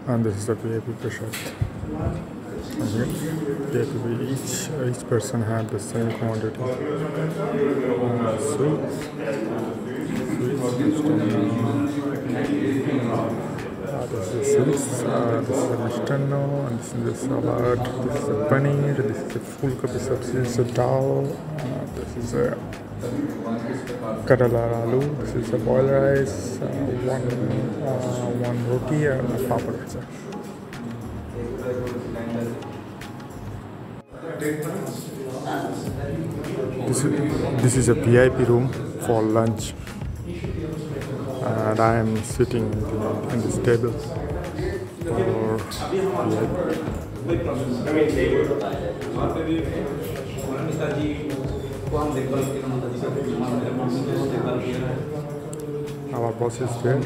And this is the VIP Prasad. Okay. Each person had the same quantity. Sweets. This is sweets. This is a mistano, and this is a salad. This is a paneer. This is a full kabhi sabzi. This is a dal. This is a Karala aloo. This is a boiled rice. One roti and a papad. This is a VIP room for lunch, and I am sitting in this table for VIP. Our boss is there.